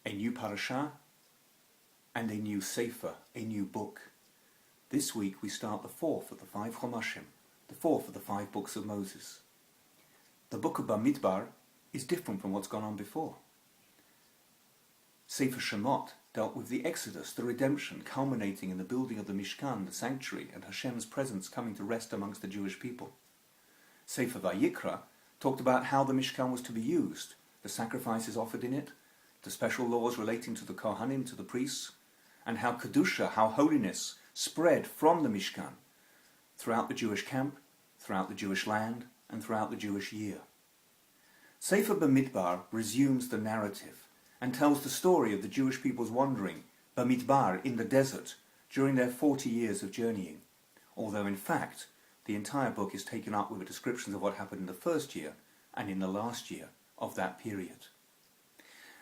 a new Parasha, and a new Sefer, a new book. This week we start the fourth of the 5 Chomashim, the fourth of the 5 books of Moses. The book of Bemidbar is different from what's gone on before. Sefer Shemot dealt with the Exodus, the redemption, culminating in the building of the Mishkan, the sanctuary, and Hashem's presence coming to rest amongst the Jewish people. Sefer Vayikra talked about how the Mishkan was to be used, the sacrifices offered in it, the special laws relating to the Kohanim, to the priests, and how Kedusha, how holiness, spread from the Mishkan throughout the Jewish camp, throughout the Jewish land, and throughout the Jewish year. Sefer Bemidbar resumes the narrative and tells the story of the Jewish people's wandering, Bemidbar, in the desert, during their 40 years of journeying, although in fact the entire book is taken up with a description of what happened in the first year and in the last year of that period.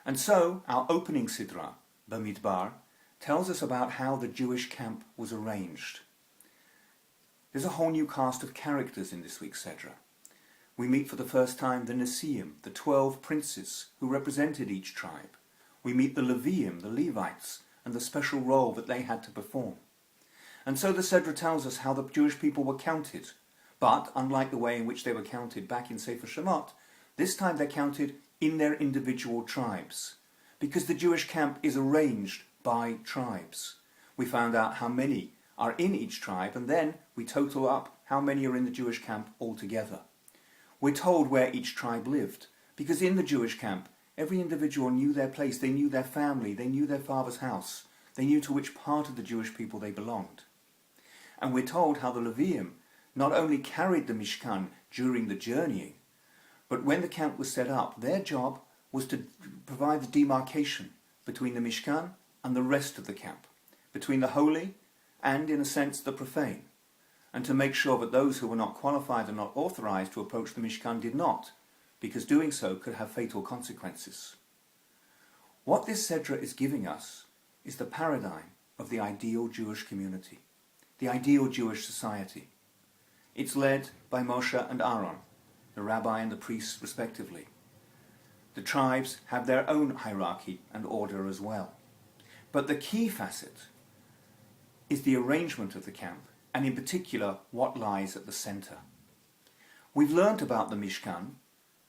And so our opening Sidra, Bemidbar, tells us about how the Jewish camp was arranged. There's a whole new cast of characters in this week's Sidra. We meet for the first time the Nesiim, the 12 princes who represented each tribe. We meet the Leviim, the Levites, and the special role that they had to perform. And so the Sidra tells us how the Jewish people were counted. But, unlike the way in which they were counted back in Sefer Shemot, this time they're counted in their individual tribes, because the Jewish camp is arranged by tribes. We found out how many are in each tribe, and then we total up how many are in the Jewish camp altogether. We're told where each tribe lived, because in the Jewish camp, every individual knew their place, they knew their family, they knew their father's house, they knew to which part of the Jewish people they belonged. And we're told how the Leviim not only carried the Mishkan during the journeying, but when the camp was set up, their job was to provide the demarcation between the Mishkan and the rest of the camp, between the holy and, in a sense, the profane, and to make sure that those who were not qualified and not authorized to approach the Mishkan did not, because doing so could have fatal consequences. What this Sedra is giving us is the paradigm of the ideal Jewish community, the ideal Jewish society. It's led by Moshe and Aaron, the rabbi and the priests respectively. The tribes have their own hierarchy and order as well. But the key facet is the arrangement of the camp, and in particular what lies at the center. We've learnt about the Mishkan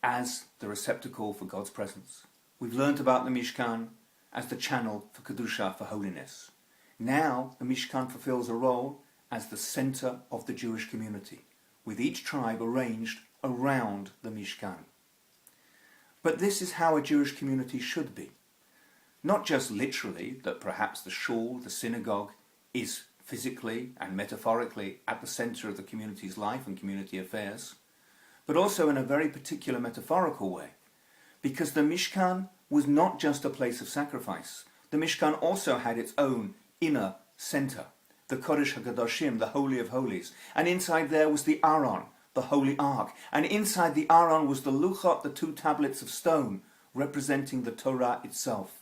as the receptacle for God's presence. We've learnt about the Mishkan as the channel for Kedusha, for holiness. Now the Mishkan fulfills a role as the center of the Jewish community, with each tribe arranged around the Mishkan. But this is how a Jewish community should be. Not just literally, that perhaps the shul, the synagogue, is physically and metaphorically at the center of the community's life and community affairs, but also in a very particular metaphorical way, because the Mishkan was not just a place of sacrifice. The Mishkan also had its own inner center, the Kodesh HaKadoshim, the Holy of Holies, and inside there was the Aron, the Holy Ark, and inside the Aron was the Luchot, the 2 tablets of stone, representing the Torah itself.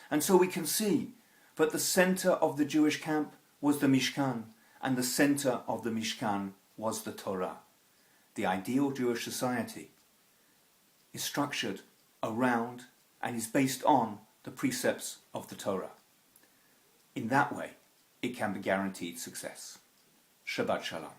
And so we can see that the center of the Jewish camp was the Mishkan, and the center of the Mishkan was the Torah. The ideal Jewish society is structured around and is based on the precepts of the Torah. In that way, it can be guaranteed success. Shabbat Shalom.